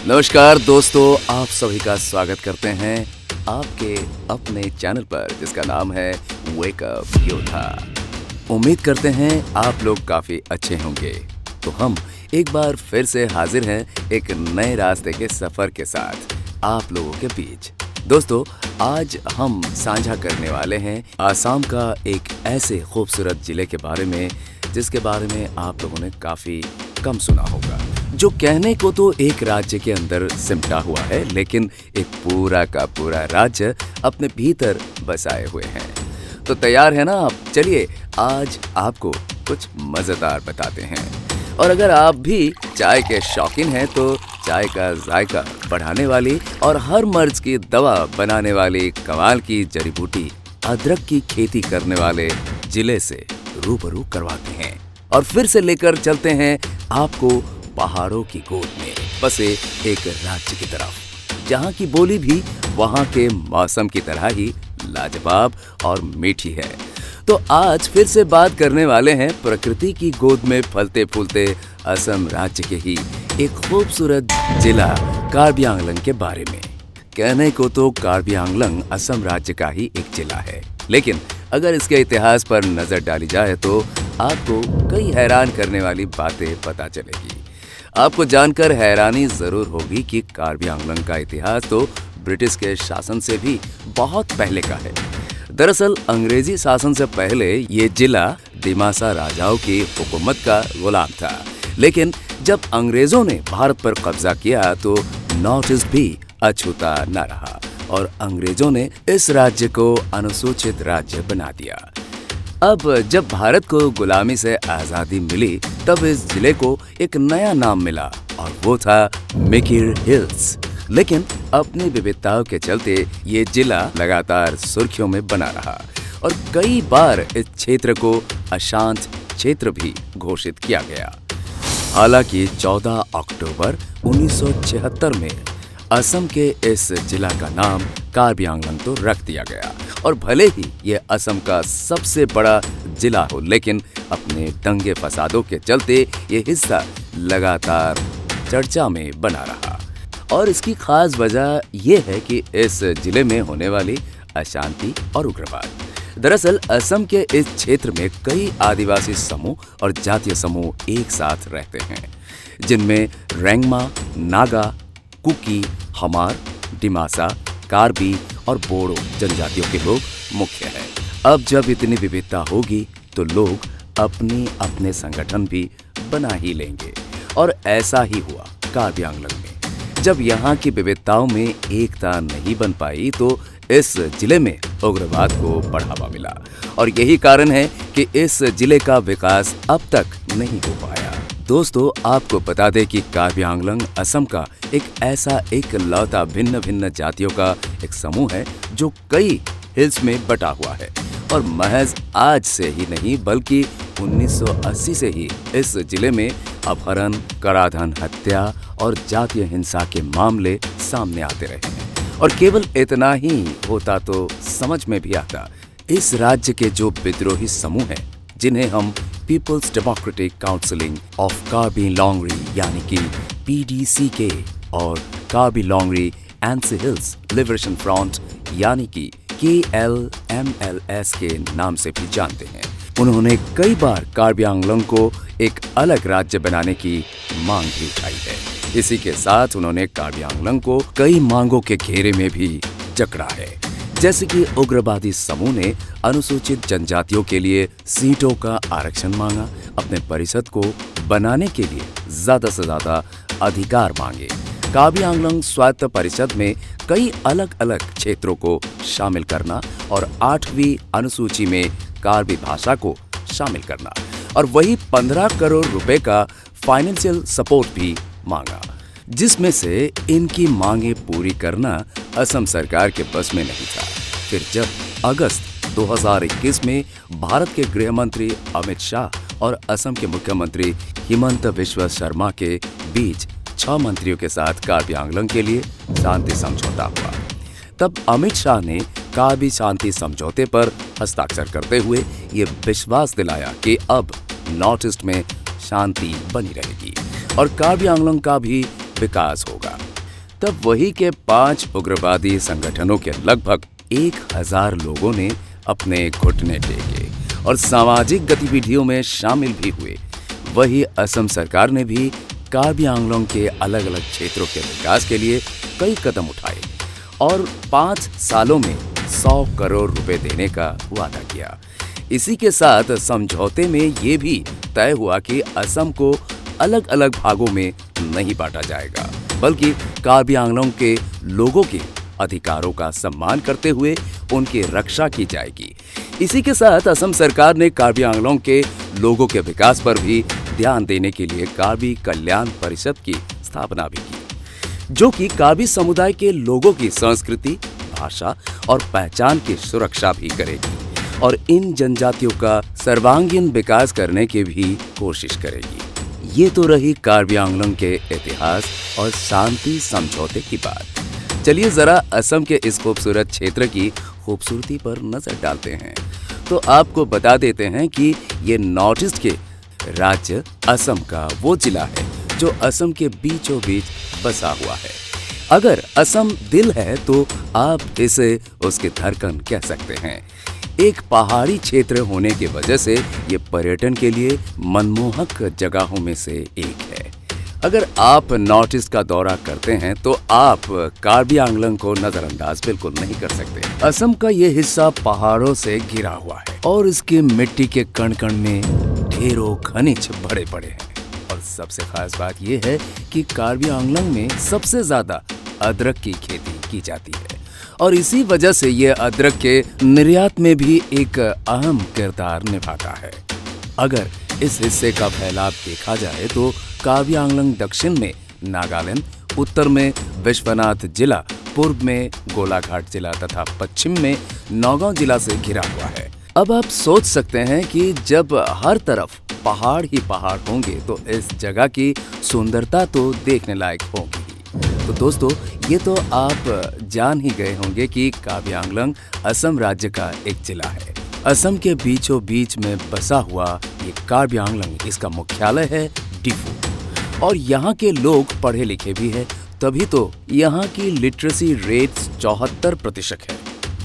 नमस्कार दोस्तों, आप सभी का स्वागत करते हैं आपके अपने चैनल पर जिसका नाम है वेक अप योद्धा। उम्मीद करते हैं आप लोग काफी अच्छे होंगे। तो हम एक बार फिर से हाजिर हैं एक नए रास्ते के सफर के साथ आप लोगों के बीच। दोस्तों, आज हम साझा करने वाले हैं आसाम का एक ऐसे खूबसूरत जिले के बारे में जिसके बारे में आप लोगों ने काफी कम सुना होगा, जो कहने को तो एक राज्य के अंदर सिमटा हुआ है, लेकिन एक पूरा का पूरा राज्य अपने भीतर बसाए हुए हैं। तो तैयार है ना आप? चलिए आज आपको कुछ मजेदार बताते हैं। और अगर आप भी चाय के शौकीन हैं तो चाय का जायका बढ़ाने वाली और हर मर्ज की दवा बनाने वाली कमाल की जड़ी बूटी अदरक की खेती करने वाले जिले से रूबरू करवाते हैं और फिर से लेकर चलते हैं आपको पहाड़ों की गोद में बसे एक राज्य की तरफ, जहाँ की बोली भी वहाँ के मौसम की तरह ही लाजवाब और मीठी है। तो आज फिर से बात करने वाले हैं प्रकृति की गोद में फलते फूलते असम राज्य के ही एक खूबसूरत जिला कार्बी आंगलंग के बारे में। कहने को तो कार्बी आंगलंग असम राज्य का ही एक जिला है, लेकिन अगर इसके इतिहास पर नजर डाली जाए तो आपको कई हैरान करने वाली बातें पता चलेगी। आपको जानकर हैरानी जरूर होगी कि कार्बी आंगलंग का इतिहास तो ब्रिटिश के शासन से भी बहुत पहले का है। दरअसल अंग्रेजी शासन से पहले ये जिला दिमासा राजाओं की हुकूमत का गुलाम था, लेकिन जब अंग्रेजों ने भारत पर कब्जा किया तो नॉर्थ ईस्ट भी अछूता न रहा और अंग्रेजों ने इस राज्य को अनुसूचित राज्य बना दिया। अब जब भारत को गुलामी से आजादी मिली तब इस जिले को एक नया नाम मिला और वो था मिकिर हिल्स। लेकिन अपनी विविधताओं के चलते ये जिला लगातार सुर्खियों में बना रहा और कई बार इस क्षेत्र को अशांत क्षेत्र भी घोषित किया गया। हालांकि 14 अक्टूबर 1976 में असम के इस जिला का नाम कार्बी आंगलंग तो रख दिया गया और भले ही ये असम का सबसे बड़ा जिला हो, लेकिन अपने दंगे फसादों के चलते ये हिस्सा लगातार चर्चा में बना रहा। और इसकी खास वजह ये है कि इस जिले में होने वाली अशांति और उग्रवाद। दरअसल असम के इस क्षेत्र में कई आदिवासी समूह और जातीय समूह एक साथ रहते हैं, जिनमें रेंगमा, नागा, कुकी, हमार, डिमासा, कार्बी और बोडो जनजातियों के लोग मुख्य हैं। अब जब इतनी विविधता होगी तो लोग अपने अपने संगठन भी बना ही लेंगे और ऐसा ही हुआ कार्बी आंगलंग में। जब यहाँ की विविधताओं में एकता नहीं बन पाई तो इस जिले में उग्रवाद को बढ़ावा मिला और यही कारण है कि इस जिले का विकास अब तक नहीं हो पाया। दोस्तों, आपको बता दें कि कार्बी आंगलंग असम का एक ऐसा एकलौता भिन्न भिन्न जातियों का एक समूह है जो कई हिल्स में बटा हुआ है और महज आज से ही नहीं बल्कि 1980 से ही इस जिले में अपहरण, कराधान, हत्या और जातीय हिंसा के मामले सामने आते रहे हैं। और केवल इतना ही होता तो समझ में भी आता, इस राज्य के जो विद्रोही समूह हैं जिन्हें हम peoples democratic counselling of Karbi Longri यानी कि PDCK और Karbi Longri NC hills liberation front यानी कि KLMLS के नाम से भी जानते हैं, उन्होंने कई बार कार्बी आंगलंग को एक अलग राज्य बनाने की मांग भी उठाई है। इसी के साथ उन्होंने कार्बी आंगलंग को कई मांगों के घेरे में भी जकड़ा है, जैसे कि उग्रवादी समूह ने अनुसूचित जनजातियों के लिए सीटों का आरक्षण मांगा, अपने परिषद को बनाने के लिए ज्यादा से ज्यादा अधिकार मांगे, कार्बी आंगलंग स्वायत्त परिषद में कई अलग अलग क्षेत्रों को शामिल करना और 8वीं अनुसूची में कार्बी भाषा को शामिल करना और वही 15 करोड़ रुपए का फाइनेंशियल सपोर्ट भी मांगा, जिसमें से इनकी मांगे पूरी करना असम सरकार के बस में नहीं था। फिर जब अगस्त 2021 में भारत के गृह मंत्री अमित शाह और असम के मुख्यमंत्री हिमंत बिस्वा शर्मा के बीच 6 मंत्रियों के साथ कार्बी आंगलंग के लिए शांति समझौता हुआ, तब अमित शाह ने कार्बी शांति समझौते पर हस्ताक्षर करते हुए ये विश्वास दिलाया कि अब नॉर्थ ईस्ट में शांति बनी रहेगी और कार्बी आंगलंग का भी विकास होगा। तब वही के 5 उग्रवादी संगठनों के लगभग 1000 लोगों ने अपने घुटने टेके और सामाजिक गतिविधियों में शामिल भी हुए। वही असम सरकार ने भी कार्बी आंगलोंग के अलग अलग क्षेत्रों के विकास के लिए कई कदम उठाए और 5 सालों में 100 करोड़ रुपए देने का वादा किया। इसी के साथ समझौते में ये भी तय हुआ कि असम को अलग अलग भागों में नहीं बांटा जाएगा, बल्कि कार्बी आंगलोंग के लोगों के अधिकारों का सम्मान करते हुए उनकी रक्षा की जाएगी। इसी के साथ असम सरकार ने कार्बी आंगलोंग के लोगों के विकास पर भी ध्यान देने के लिए कार्बी कल्याण परिषद की स्थापना भी की, जो कि कार्बी समुदाय के लोगों की संस्कृति, भाषा और पहचान की सुरक्षा भी करेगी और इन जनजातियों का सर्वांगीण विकास करने की भी कोशिश करेगी। ये तो रही कार्बी आंगलोंग के इतिहास और शांति समझौते की बात। चलिए जरा असम के इस खूबसूरत क्षेत्र की खूबसूरती पर नजर डालते हैं। तो आपको बता देते हैं कि ये नॉर्थ ईस्ट के राज्य असम का वो जिला है जो असम के बीचों बीच बसा हुआ है। अगर असम दिल है तो आप इसे उसकी धड़कन कह सकते हैं। एक पहाड़ी क्षेत्र होने की वजह से ये पर्यटन के लिए मनमोहक जगहों में से एक है। अगर आप नॉर्थ ईस्ट का दौरा करते हैं तो आप कार्बी आंगलोंग को नजरअंदाज बिल्कुल नहीं कर सकते। असम का ये हिस्सा पहाड़ों से घिरा हुआ है और इसके मिट्टी के कण कण में ढेरों खनिज भरे पड़े हैं। और सबसे खास बात यह है कि कार्बी आंगलोंग में सबसे ज्यादा अदरक की खेती की जाती है और इसी वजह से ये अदरक के निर्यात में भी एक अहम किरदार निभाता है। अगर इस हिस्से का फैलाव देखा जाए तो कार्बी आंगलोंग दक्षिण में नागालैंड, उत्तर में विश्वनाथ जिला, पूर्व में गोलाघाट जिला तथा पश्चिम में नौगांव जिला से घिरा हुआ है। अब आप सोच सकते हैं कि जब हर तरफ पहाड़ ही पहाड़ होंगे तो इस जगह की सुंदरता तो देखने लायक होगी। तो दोस्तों, ये तो आप जान ही गए होंगे कि कार्बी आंगलोंग असम राज्य का एक जिला है। असम के बीचों बीच में बसा हुआ ये कार्बी आंगलोंग, इसका मुख्यालय है डिफू और यहाँ के लोग पढ़े लिखे भी हैं, तभी तो यहाँ की लिटरेसी रेट 74% है।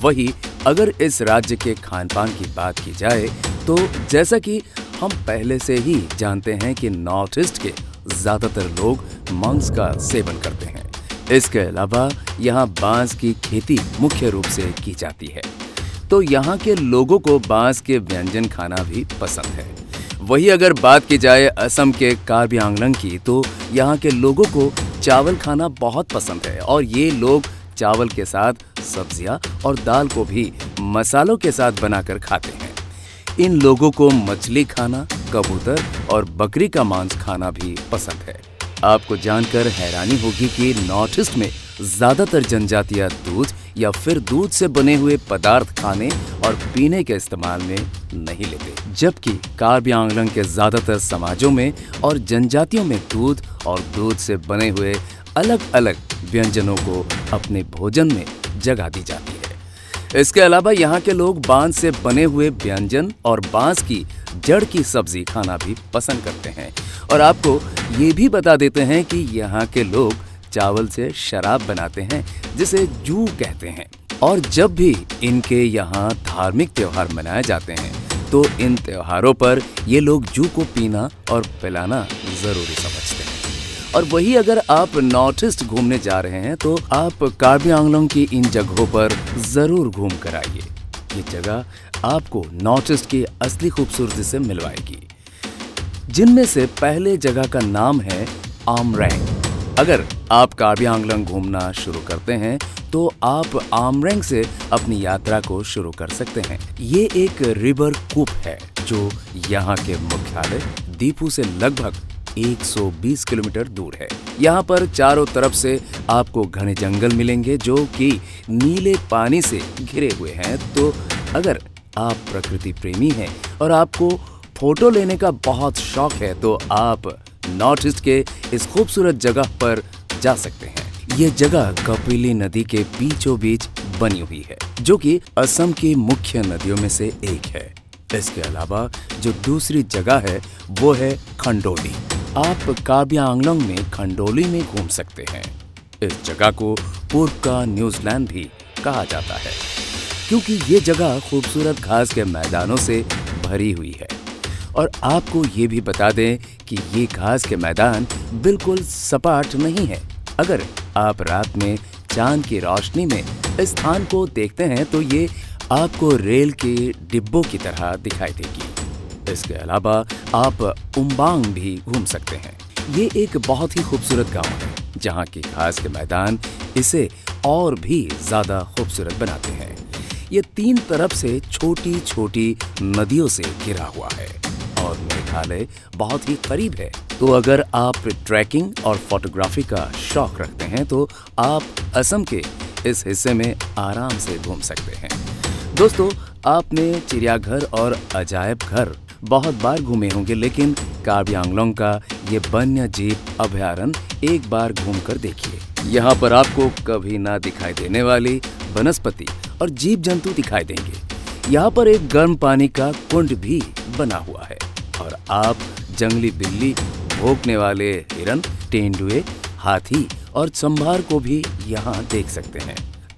वही अगर इस राज्य के खान पान की बात की जाए तो जैसा कि हम पहले से ही जानते हैं कि नॉर्थ ईस्ट के ज्यादातर लोग मांस का सेवन करते हैं। इसके अलावा यहाँ बांस की खेती मुख्य रूप से की जाती है, तो यहाँ के लोगों को बांस के व्यंजन खाना भी पसंद है। वही अगर बात की जाए असम के कार्बी आंगलोंग की तो यहाँ के लोगों को चावल खाना बहुत पसंद है और ये लोग चावल के साथ सब्जियां और दाल को भी मसालों के साथ बनाकर खाते हैं। इन लोगों को मछली खाना, कबूतर और बकरी का मांस खाना भी पसंद है। आपको जानकर हैरानी होगी कि नॉर्थ ईस्ट में ज्यादातर जनजातियां दूध या फिर दूध से बने हुए पदार्थ खाने और पीने के इस्तेमाल में नहीं लेते, जबकि कार्बी आंगलोंग के ज्यादातर समाजों में और जनजातियों में दूध और दूध से बने हुए अलग अलग व्यंजनों को अपने भोजन में जगह दी जाती है। इसके अलावा यहाँ के लोग बांस से बने हुए व्यंजन और बांस की जड़ की सब्जी खाना भी पसंद करते हैं। और आपको ये भी बता देते हैं कि यहाँ के लोग चावल से शराब बनाते हैं जिसे जू कहते हैं। और जब भी इनके यहाँ धार्मिक त्योहार मनाए जाते हैं तो इन त्योहारों पर ये लोग जू को पीना और पिलाना जरूरी समझते हैं। और वही अगर आप नॉर्थ ईस्ट घूमने जा रहे हैं तो आप कार्बी आंगलोंग की इन जगहों पर जरूर घूम कर आइए। ये जगह आपको नॉर्थ ईस्ट की असली खूबसूरती से मिलवाएगी, जिनमें से पहले जगह का नाम है आमरैंग। अगर आप कार्बी आंगलोंग घूमना शुरू करते हैं तो आप आमरैंग से अपनी यात्रा को शुरू कर सकते हैं। ये एक रिवर कूप है जो यहाँ के मुख्यालय दीफू से लगभग 120 किलोमीटर दूर है। यहाँ पर चारों तरफ से आपको घने जंगल मिलेंगे जो कि नीले पानी से घिरे हुए हैं। तो अगर आप प्रकृति प्रेमी हैं और आपको फोटो लेने का बहुत शौक है तो आप नॉर्थ ईस्ट के इस खूबसूरत जगह पर जा सकते हैं। ये जगह कपिली नदी के बीचों बीच बनी हुई है जो कि असम की मुख्य नदियों में से एक है। इसके अलावा जो दूसरी जगह है वो है खंडोली। आप कार्बी आंगलोंग में खंडोली में घूम सकते हैं। इस जगह को पूर्व का न्यूजीलैंड भी कहा जाता है, क्योंकि ये जगह खूबसूरत घास के मैदानों से भरी हुई है। और आपको ये भी बता दें कि ये घास के मैदान बिल्कुल सपाट नहीं है। अगर आप रात में चांद की रोशनी में इस स्थान को देखते हैं तो ये आपको रेल के डिब्बों की तरह दिखाई देगी। इसके अलावा आप उम्बांग भी घूम सकते हैं। ये एक बहुत ही खूबसूरत गांव है जहां की घास के मैदान इसे और भी ज्यादा खूबसूरत बनाते हैं। ये 3 तरफ से छोटी छोटी नदियों से घिरा हुआ है और मेघालय बहुत ही करीब है। तो अगर आप ट्रैकिंग और फोटोग्राफी का शौक रखते हैं तो आप असम के इस हिस्से में आराम से घूम सकते हैं। दोस्तों, आपने चिड़ियाघर और अजायब घर बहुत बार घूमे होंगे, लेकिन कार्बी आंगलोंग का ये वन्य जीव अभयारण्य एक बार घूमकर देखिए। यहाँ पर आपको कभी ना दिखाई देने वाली वनस्पति और जीव जंतु दिखाई देंगे। यहाँ पर एक गर्म पानी का कुंड भी बना हुआ है और आप जंगली बिल्ली, भौंकने वाले हिरन, तेंदुए, हाथी और संभार को भी यहाँ देख सकते हैं।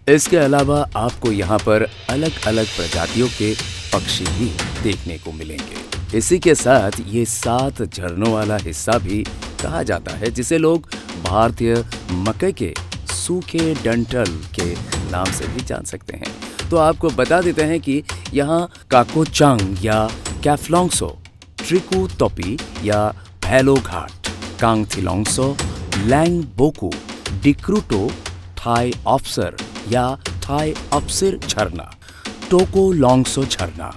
इसके अलावा आपको यहाँ पर अलग अलग प्रजातियों के पक्षी भी देखने को मिलेंगे। इसी के साथ ये 7 झरनों वाला हिस्सा भी कहा जाता है, जिसे लोग भारतीय मकई के सूखे डंठल के नाम से भी जान सकते हैं। तो आपको बता देते हैं कि यहाँ काकोचांग या कैफलोंगसो, ट्रिकू तोपी या भैलो घाट, कांगथिलोंगसो, लैंगबोकू, डिक्रूटो, थाई ऑप्सर या थाई ऑप्सिर झरना, टोको लोंगसो झरना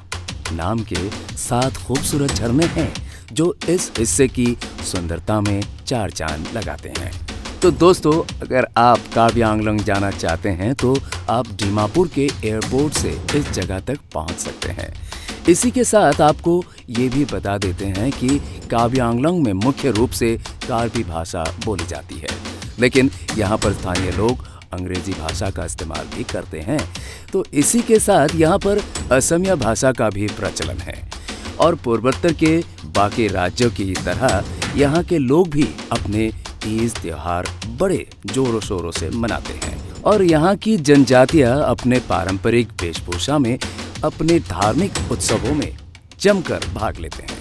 नाम के 7 खूबसूरत झरने हैं जो इस हिस्से की सुंदरता में 4 चांद लगाते हैं। तो दोस्तों, अगर आप कार्बी आंगलोंग जाना चाहते हैं तो आप दीमापुर के एयरपोर्ट से इस जगह तक पहुंच सकते हैं। इसी के साथ आपको ये भी बता देते हैं कि कार्बी आंगलोंग में मुख्य रूप से कार्बी भाषा बोली जाती है, लेकिन यहाँ पर स्थानीय लोग अंग्रेजी भाषा का इस्तेमाल भी करते हैं। तो इसी के साथ यहाँ पर असमिया भाषा का भी प्रचलन है और पूर्वोत्तर के बाकी राज्यों की तरह यहाँ के लोग भी अपने तीज त्योहार बड़े जोरों शोरों से मनाते हैं और यहाँ की जनजातियाँ अपने पारंपरिक वेशभूषा में अपने धार्मिक उत्सवों में जमकर भाग लेते हैं।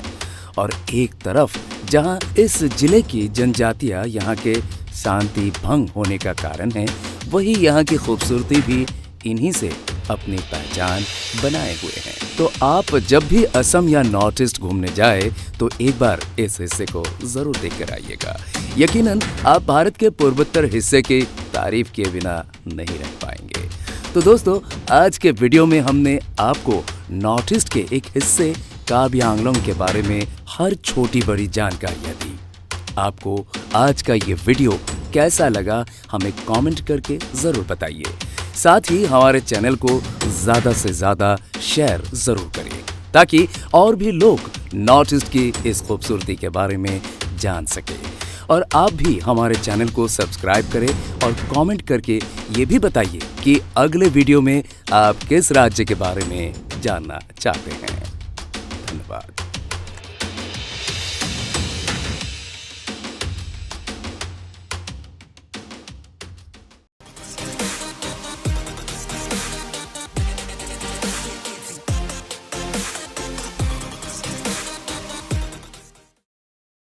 और एक तरफ जहाँ इस जिले की जनजातियाँ यहाँ के शांति भंग होने का कारण है, वही यहाँ की खूबसूरती भी इन्हीं से अपनी पहचान बनाए हुए हैं। तो आप जब भी असम या नॉर्थ ईस्ट घूमने जाए तो एक बार इस हिस्से को जरूर देख कर आइएगा। यकीनन आप भारत के पूर्वोत्तर हिस्से की तारीफ किए बिना नहीं रह पाएंगे। तो दोस्तों, आज के वीडियो में हमने आपको नॉर्थ ईस्ट के एक हिस्से कार्बी आंगलोंग के बारे में हर छोटी बड़ी जानकारियाँ दी। आपको आज का ये वीडियो कैसा लगा हमें कमेंट करके जरूर बताइए। साथ ही हमारे चैनल को ज्यादा से ज्यादा शेयर जरूर करें ताकि और भी लोग नॉर्थ ईस्ट की इस खूबसूरती के बारे में जान सके। और आप भी हमारे चैनल को सब्सक्राइब करें और कमेंट करके ये भी बताइए कि अगले वीडियो में आप किस राज्य के बारे में जानना चाहते हैं।